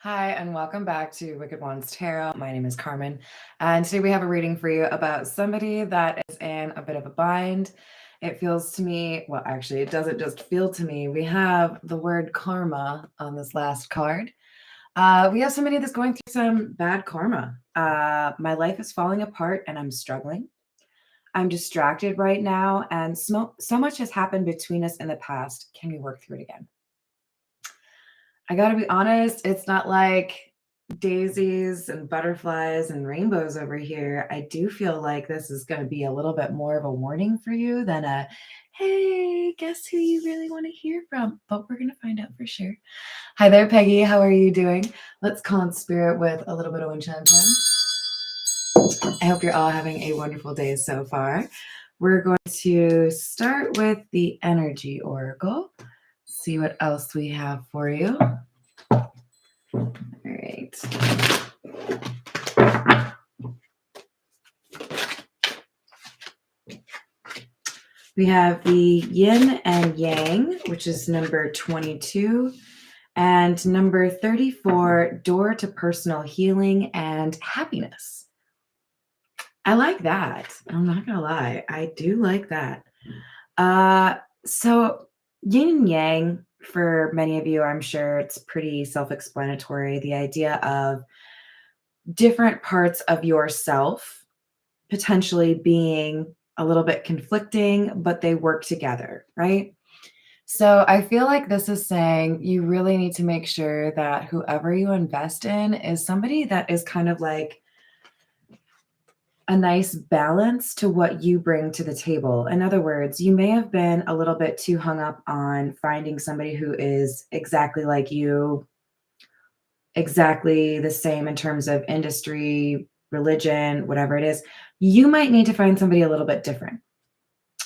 Hi, and welcome back to Wicked Ones Tarot. My name is Carmen, and today we have a reading for you about somebody that is in a bit of a bind. It feels to me, well, actually, it doesn't just feel to me. We have the word karma on this last card. We have somebody that's going through some bad karma. My life is falling apart and I'm struggling. I'm distracted right now, and so much has happened between us in the past. Can we work through it again? I gotta be honest, it's not like daisies and butterflies and rainbows over here. I do feel like this is gonna be a little bit more of a warning for you than a, hey, guess who you really want to hear from? But we're gonna find out for sure. Hi there, Peggy. How are you doing? Let's call in spirit with a little bit of wind chime. I hope you're all having a wonderful day so far. We're going to start with the energy oracle. See what else we have for you. All right. We have the yin and yang, which is number 22, and number 34, door to personal healing and happiness. I like that. I'm not going to lie. I do like that. So yin and yang, for many of you, I'm sure it's pretty self-explanatory. The idea of different parts of yourself potentially being a little bit conflicting, but they work together, right? So I feel like this is saying you really need to make sure that whoever you invest in is somebody that is kind of like a nice balance to what you bring to the table. In other words, you may have been a little bit too hung up on finding somebody who is exactly like you, exactly the same in terms of industry, religion, whatever it is. You might need to find somebody a little bit different,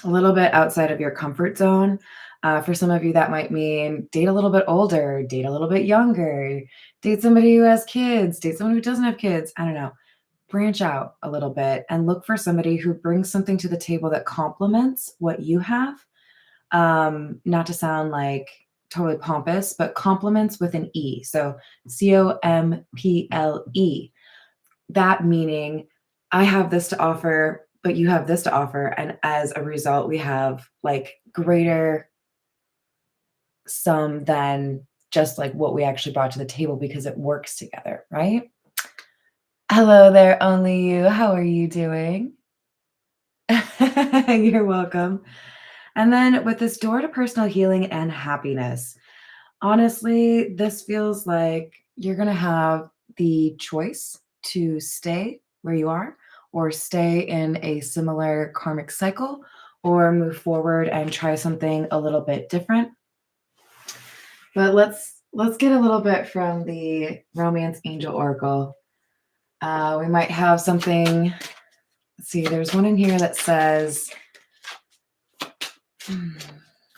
a little bit outside of your comfort zone. For some of you, that might mean date a little bit older, date a little bit younger, date somebody who has kids, date someone who doesn't have kids. I don't know. Branch out a little bit and look for somebody who brings something to the table that complements what you have. Not to sound like totally pompous, but complements with an E. So COMPLE. That meaning I have this to offer, but you have this to offer. And as a result, we have like greater sum than just like what we actually brought to the table because it works together, right? Hello there, only you. How are you doing? You're welcome. And then with this door to personal healing and happiness, honestly, this feels like you're going to have the choice to stay where you are or stay in a similar karmic cycle or move forward and try something a little bit different. But let's get a little bit from the Romance Angel Oracle. We might have something. Let's see, there's one in here that says,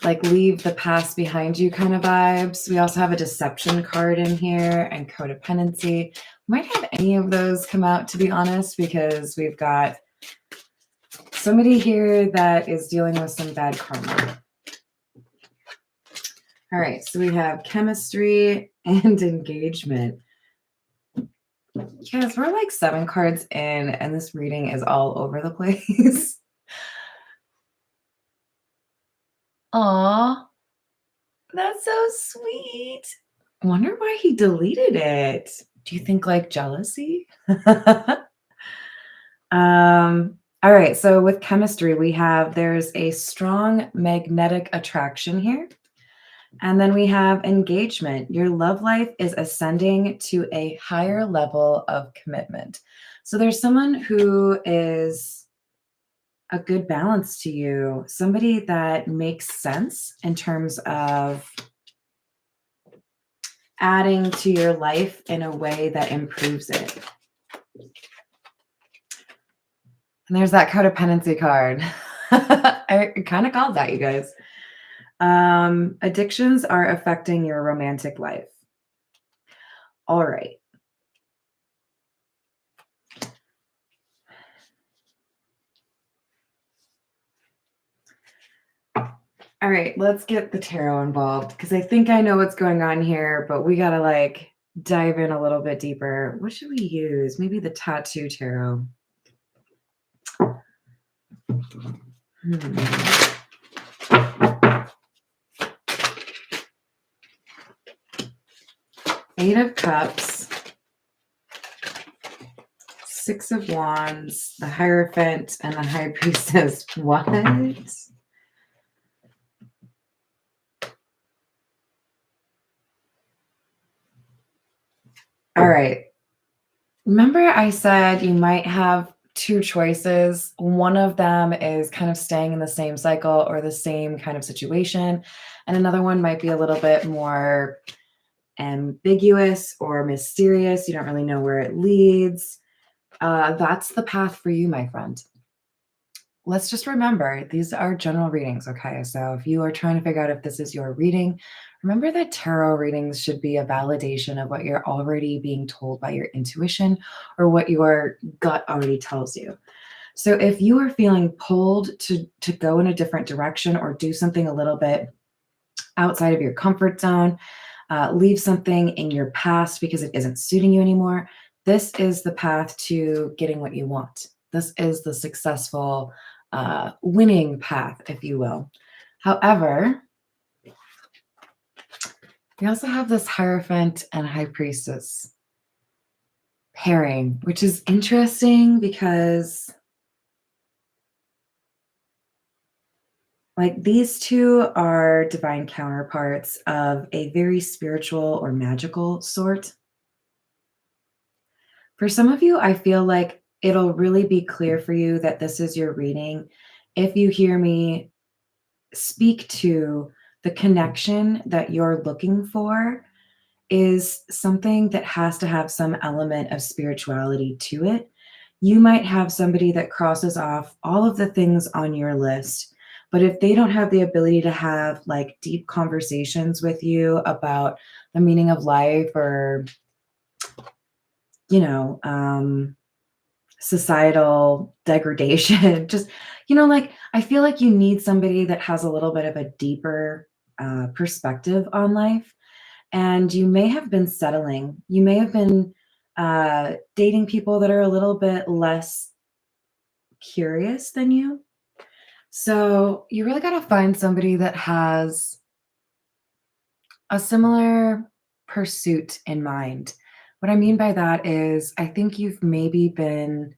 like, leave the past behind you kind of vibes. We also have a deception card in here and codependency. We might have any of those come out, to be honest, because we've got somebody here that is dealing with some bad karma. All right, so we have chemistry and engagement. Yes, we're like 7 cards in, and this reading is all over the place. Aw, that's so sweet. I wonder why he deleted it. Do you think like jealousy? All right, so with chemistry, there's a strong magnetic attraction here. And then we have engagement. Your love life is ascending to a higher level of commitment. So there's someone who is a good balance to you, somebody that makes sense in terms of adding to your life in a way that improves it. And there's that codependency card. I kind of called that, you guys. Addictions are affecting your romantic life. All right. All right, let's get the tarot involved because I think I know what's going on here, but we gotta like dive in a little bit deeper. What should we use? Maybe the Tattoo Tarot. Eight of Cups, Six of Wands, the Hierophant, and the High Priestess. What? All right. Remember I said you might have two choices. One of them is kind of staying in the same cycle or the same kind of situation, and another one might be a little bit more ambiguous or mysterious. You don't really know where it leads. That's the path for you, my friend. Let's just remember, these are general readings, okay? So if you are trying to figure out if this is your reading, remember that tarot readings should be a validation of what you're already being told by your intuition or what your gut already tells you. So if you are feeling pulled to go in a different direction or do something a little bit outside of your comfort zone, leave something in your past because it isn't suiting you anymore, this is the path to getting what you want. This is the successful winning path, if you will. However, we also have this Hierophant and High Priestess pairing, which is interesting because like these two are divine counterparts of a very spiritual or magical sort. For some of you, I feel like it'll really be clear for you that this is your reading if you hear me speak to the connection that you're looking for is something that has to have some element of spirituality to it. You might have somebody that crosses off all of the things on your list, but if they don't have the ability to have like deep conversations with you about the meaning of life or, you know, societal degradation, just, you know, like I feel like you need somebody that has a little bit of a deeper perspective on life. And you may have been settling. You may have been dating people that are a little bit less curious than you. So you really got to find somebody that has a similar pursuit in mind. What I mean by that is, I think you've maybe been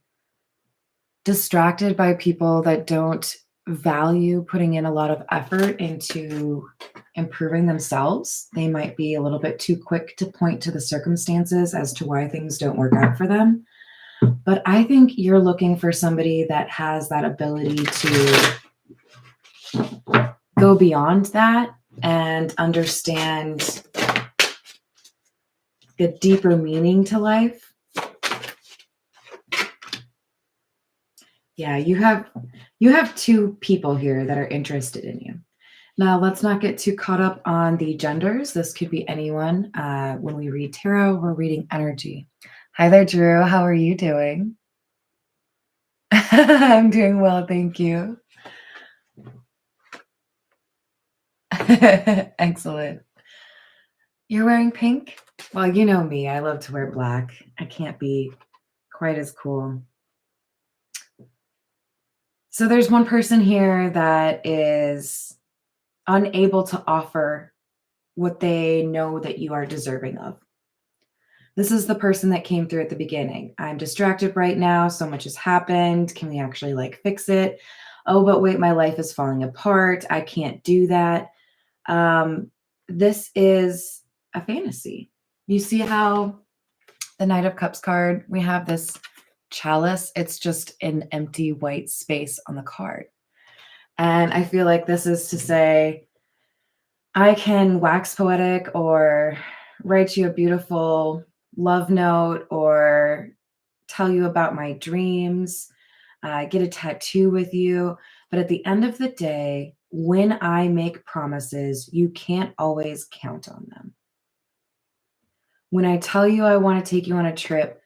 distracted by people that don't value putting in a lot of effort into improving themselves. They might be a little bit too quick to point to the circumstances as to why things don't work out for them. But I think you're looking for somebody that has that ability to go beyond that and understand the deeper meaning to life. Yeah, you have two people here that are interested in you. Now, let's not get too caught up on the genders. This could be anyone. When we read tarot, we're reading energy. Hi there, Drew. How are you doing? I'm doing well, thank you. Excellent. You're wearing pink? Well, you know me. I love to wear black. I can't be quite as cool. So there's one person here that is unable to offer what they know that you are deserving of. This is the person that came through at the beginning. I'm distracted right now. So much has happened. Can we actually like fix it? Oh, but wait, my life is falling apart. I can't do that. This is a fantasy. You see how the Knight of Cups card, we have this chalice. It's just an empty white space on the card. And I feel like this is to say, I can wax poetic or write you a beautiful love note or tell you about my dreams, get a tattoo with you. But at the end of the day, when I make promises, you can't always count on them. When I tell you I want to take you on a trip,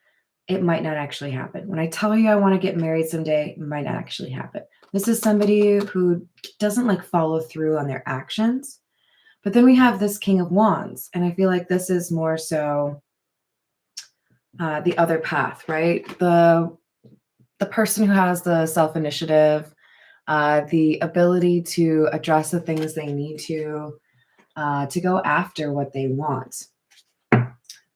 it might not actually happen. When I tell you I want to get married someday, it might not actually happen. This is somebody who doesn't like follow through on their actions. But then we have this King of Wands, and I feel like this is more so the other path, right? The person who has the self-initiative, the ability to address the things they need to go after what they want.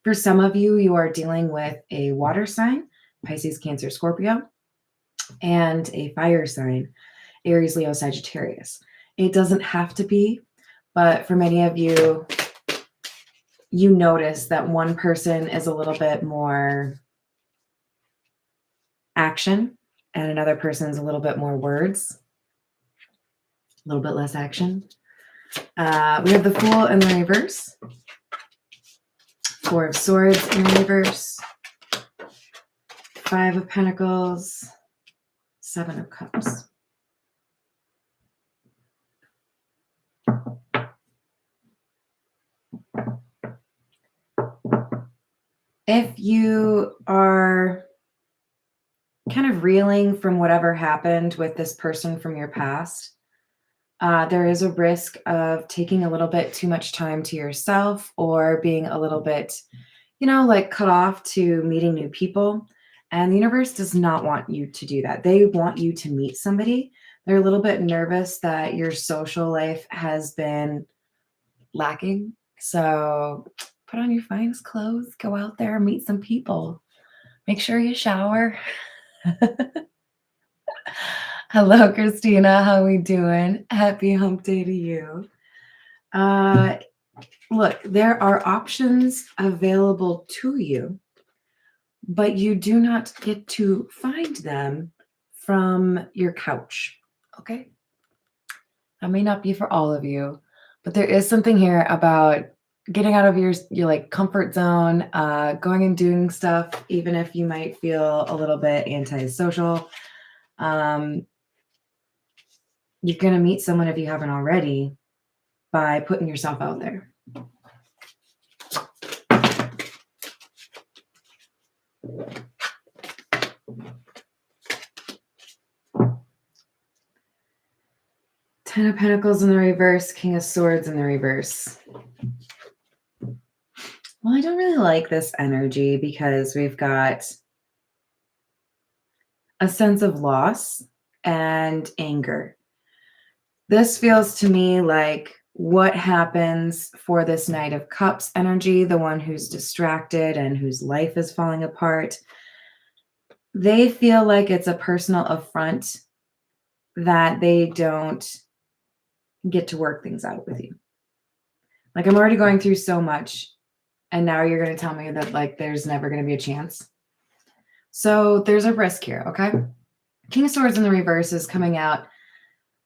For some of you, you are dealing with a water sign, Pisces, Cancer, Scorpio, and a fire sign, Aries, Leo, Sagittarius. It doesn't have to be, but for many of you, you notice that one person is a little bit more action and another person's a little bit more words, a little bit less action. We have the Fool in the reverse, Four of Swords in the reverse, Five of Pentacles, Seven of Cups. If you are kind of reeling from whatever happened with this person from your past, there is a risk of taking a little bit too much time to yourself or being a little bit, like cut off to meeting new people. And the universe does not want you to do that. They want you to meet somebody. They're a little bit nervous that your social life has been lacking. So put on your finest clothes, go out there, meet some people. Make sure you shower. Hello, Christina. How we doing? Happy hump day to you. Look, there are options available to you, but you do not get to find them from your couch. Okay? That may not be for all of you, but there is something here about getting out of your like comfort zone, going and doing stuff, even if you might feel a little bit antisocial. You're going to meet someone, if you haven't already, by putting yourself out there. Ten of Pentacles in the reverse, King of Swords in the reverse. Well, I don't really like this energy because we've got a sense of loss and anger. This feels to me like what happens for this Knight of Cups energy, the one who's distracted and whose life is falling apart. They feel like it's a personal affront that they don't get to work things out with you. Like, I'm already going through so much, and now you're going to tell me that, like, there's never going to be a chance. So there's a risk here, okay? King of Swords in the reverse is coming out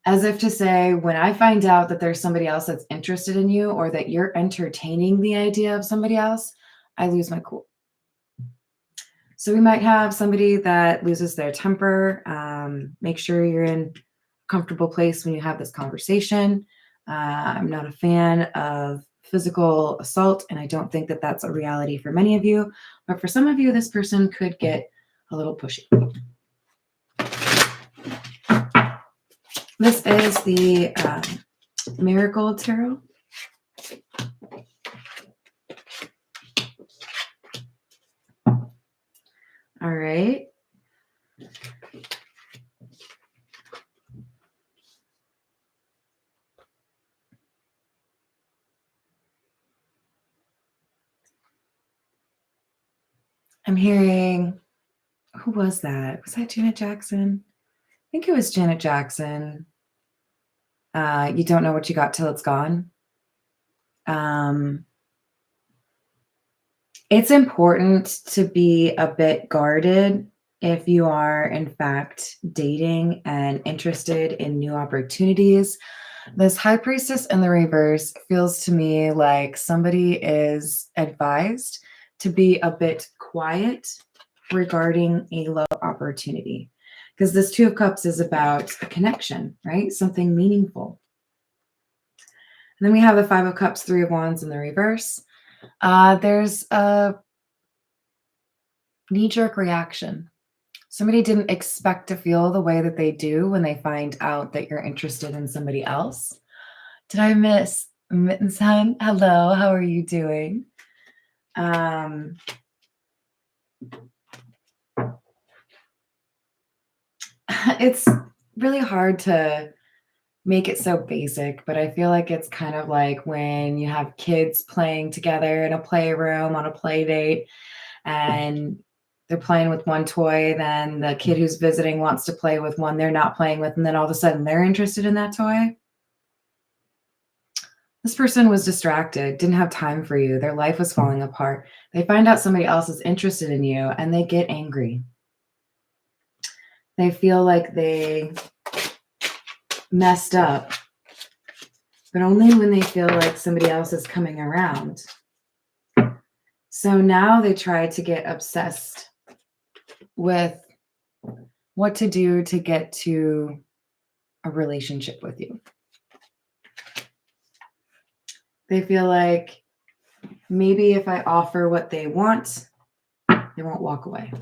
as if to say, when I find out that there's somebody else that's interested in you or that you're entertaining the idea of somebody else, I lose my cool. So we might have somebody that loses their temper. Make sure you're in a comfortable place when you have this conversation. I'm not a fan of physical assault, and I don't think that that's a reality for many of you. But for some of you, this person could get a little pushy. This is the Miracle Tarot. All right. I'm hearing, who was that? Was that Janet Jackson? I think it was Janet Jackson. You don't know what you got till it's gone. It's important to be a bit guarded if you are, in fact, dating and interested in new opportunities. This High Priestess in the reverse feels to me like somebody is advised to be a bit quiet regarding a love opportunity. Because this Two of Cups is about a connection, right? Something meaningful. And then we have the Five of Cups, Three of Wands in the reverse. There's a knee-jerk reaction. Somebody didn't expect to feel the way that they do when they find out that you're interested in somebody else. Did I miss Mittenson? Hello, how are you doing? It's really hard to make it so basic, but I feel like it's kind of like when you have kids playing together in a playroom on a play date and they're playing with one toy, then the kid who's visiting wants to play with one they're not playing with, and then all of a sudden they're interested in that toy. This person was distracted, didn't have time for you. Their life was falling apart. They find out somebody else is interested in you and they get angry. They feel like they messed up, but only when they feel like somebody else is coming around. So now they try to get obsessed with what to do to get to a relationship with you. They feel like maybe if I offer what they want, they won't walk away.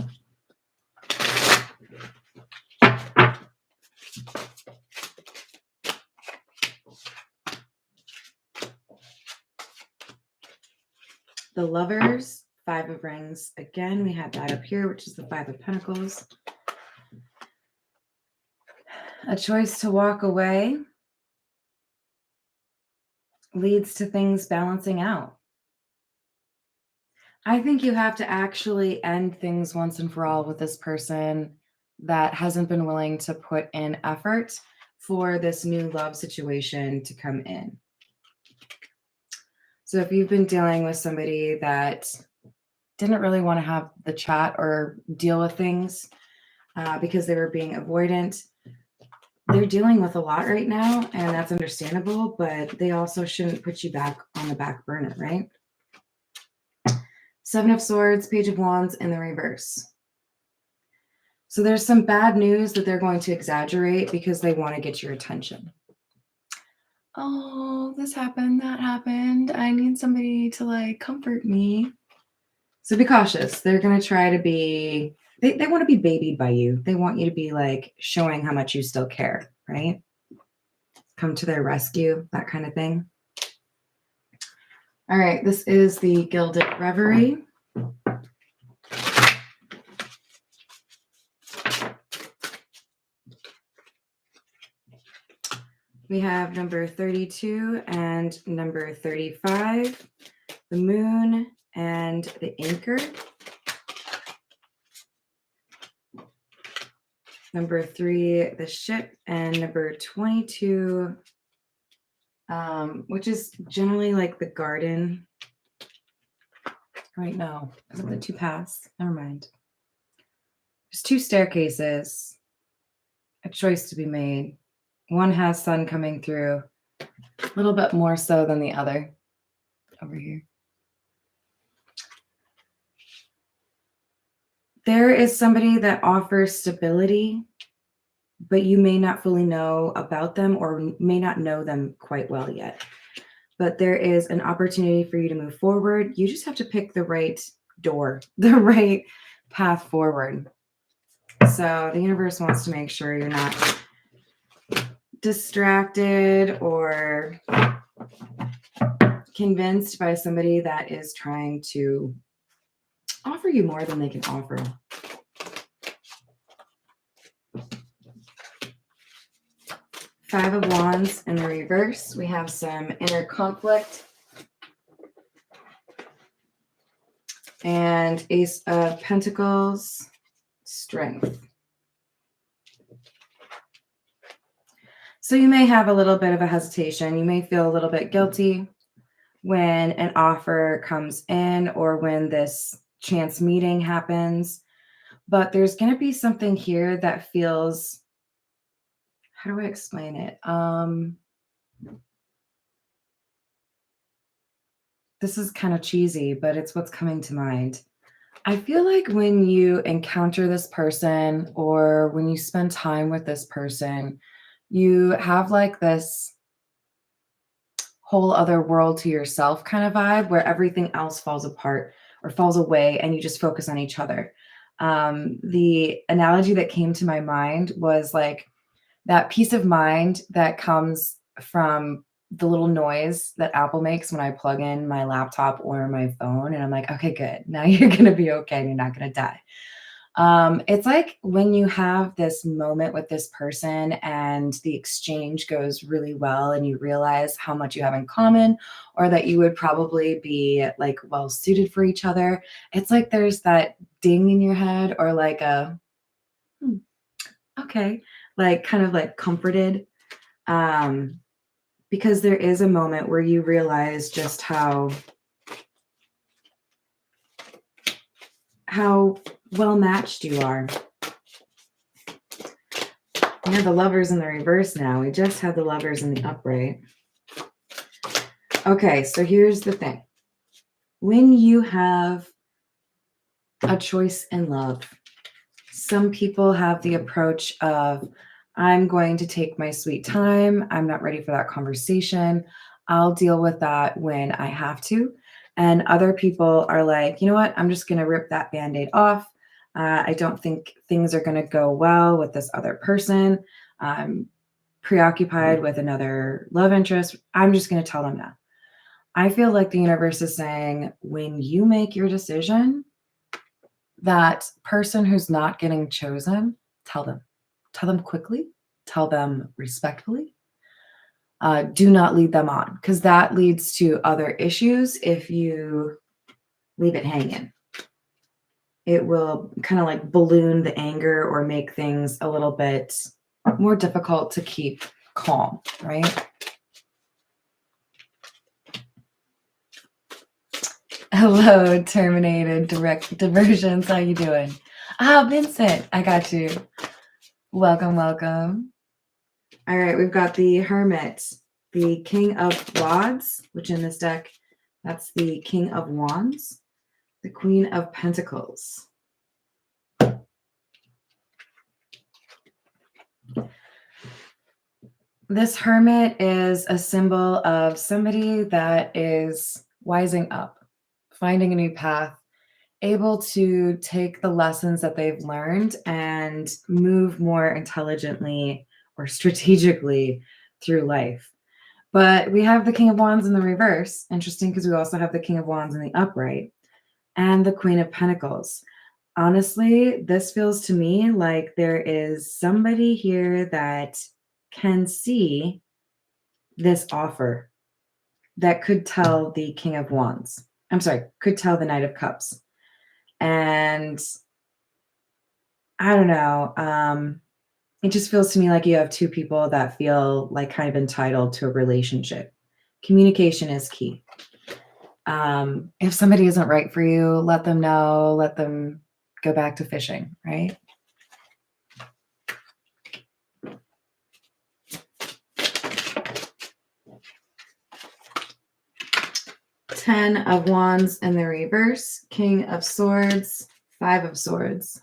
The Lovers, Five of Rings. Again, we have that up here, which is the Five of Pentacles. A choice to walk away leads to things balancing out. I think you have to actually end things once and for all with this person that hasn't been willing to put in effort for this new love situation to come in. So if you've been dealing with somebody that didn't really want to have the chat or deal with things because they were being avoidant, they're dealing with a lot right now, and that's understandable, but they also shouldn't put you back on the back burner, right? Seven of Swords, Page of Wands in the reverse. So there's some bad news that they're going to exaggerate because they want to get your attention. Oh, this happened, that happened. I need somebody to like comfort me. So be cautious. They're going to try to be, they want to be babied by you. They want you to be like showing how much you still care, right? Come to their rescue, that kind of thing. All right, this is the Gilded Reverie. We have number 32 and number 35, the Moon and the Anchor. Number 3, the Ship, and number 22, which is generally like the Garden. Right, no, is it the 2 paths? Never mind. There's 2 staircases, a choice to be made. One has sun coming through, a little bit more so than the other over here. There is somebody that offers stability, but you may not fully know about them or may not know them quite well yet. But there is an opportunity for you to move forward. You just have to pick the right door, the right path forward. So the universe wants to make sure you're not distracted or convinced by somebody that is trying to offer you more than they can offer. Five of Wands in the reverse. We have some inner conflict. And Ace of Pentacles, strength. So you may have a little bit of a hesitation. You may feel a little bit guilty when an offer comes in or when this chance meeting happens. But there's going to be something here that feels, how do I explain it? This is kind of cheesy, but it's what's coming to mind. I feel like when you encounter this person or when you spend time with this person, you have like this whole other world to yourself kind of vibe where everything else falls apart or falls away and you just focus on each other. The analogy that came to my mind was like that peace of mind that comes from the little noise that Apple makes when I plug in my laptop or my phone, and I'm like, okay, good. Now you're going to be okay and you're not going to die. It's like when you have this moment with this person and the exchange goes really well and you realize how much you have in common or that you would probably be like well suited for each other. It's like there's that ding in your head or like a, "Hmm, okay, like kind of like comforted. Um, because there is a moment where you realize just how well matched you are. We have the lovers in the reverse now. We just had the lovers in the upright. Okay, so here's the thing. When you have a choice in love, some people have the approach of, I'm going to take my sweet time. I'm not ready for that conversation. I'll deal with that when I have to. And other people are like, you know what? I'm just going to rip that Band-Aid off. I don't think things are going to go well with this other person. I'm preoccupied with another love interest. I'm just going to tell them now. I feel like the universe is saying, when you make your decision, that person who's not getting chosen, tell them. Tell them quickly. Tell them respectfully. Do not lead them on, because that leads to other issues if you leave it hanging. It will kind of like balloon the anger or make things a little bit more difficult to keep calm, right? Hello, terminated direct diversions. How you doing? Ah, Vincent, I got you. Welcome, welcome. All right, we've got the Hermit, the King of Rods, which in this deck, that's the King of Wands, the Queen of Pentacles. This Hermit is a symbol of somebody that is wising up, finding a new path, able to take the lessons that they've learned and move more intelligently or strategically through life. But we have the King of Wands in the reverse. Interesting, because we also have the King of Wands in the upright and the Queen of Pentacles. Honestly, this feels to me like there is somebody here that can see this offer that could tell the King of Wands. I'm sorry, could tell the Knight of Cups. And I don't know. It just feels to me like you have two people that feel like kind of entitled to a relationship. Communication is key. If somebody isn't right for you, let them know, let them go back to fishing, right? Ten of Wands in the reverse, King of Swords, Five of Swords.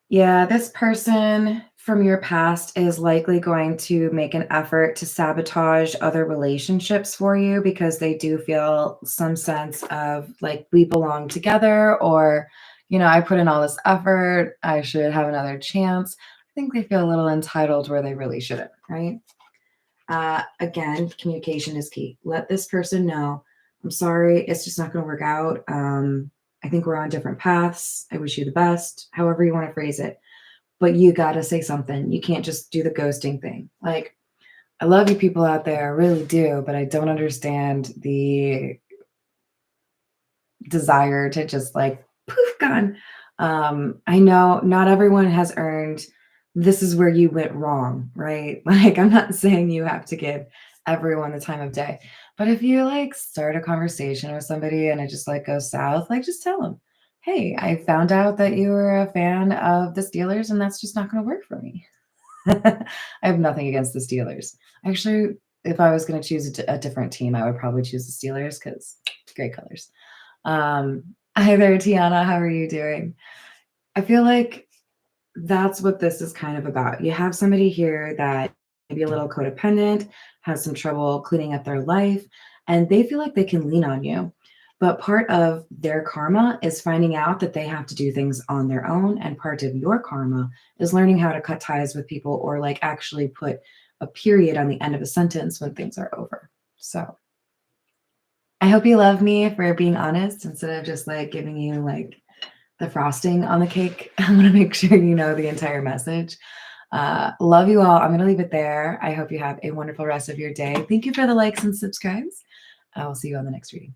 Yeah, this person from your past is likely going to make an effort to sabotage other relationships for you because they do feel some sense of like, we belong together, or, you know, I put in all this effort, I should have another chance. I think they feel a little entitled where they really shouldn't, right? Again, communication is key. Let this person know, I'm sorry, it's just not going to work out. I think we're on different paths. I wish you the best, however you want to phrase it. But you got to say something. You can't just do the ghosting thing. Like, I love you people out there, I really do, but I don't understand the desire to just like poof, gone. I know not everyone has earned, this is where you went wrong, right? Like, I'm not saying you have to give everyone the time of day, but if you like start a conversation with somebody and it just like goes south, like just tell them, hey, I found out that you were a fan of the Steelers and that's just not going to work for me. I have nothing against the Steelers. Actually, if I was going to choose a different team, I would probably choose the Steelers because great colors. Hi there, Tiana. How are you doing? I feel like that's what this is kind of about. You have somebody here that maybe a little codependent, has some trouble cleaning up their life, and they feel like they can lean on you. But part of their karma is finding out that they have to do things on their own. And part of your karma is learning how to cut ties with people, or like actually put a period on the end of a sentence when things are over. So I hope you love me for being honest instead of just like giving you like the frosting on the cake. I want to make sure you know the entire message. Love you all. I'm going to leave it there. I hope you have a wonderful rest of your day. Thank you for the likes and subscribes. I will see you on the next reading.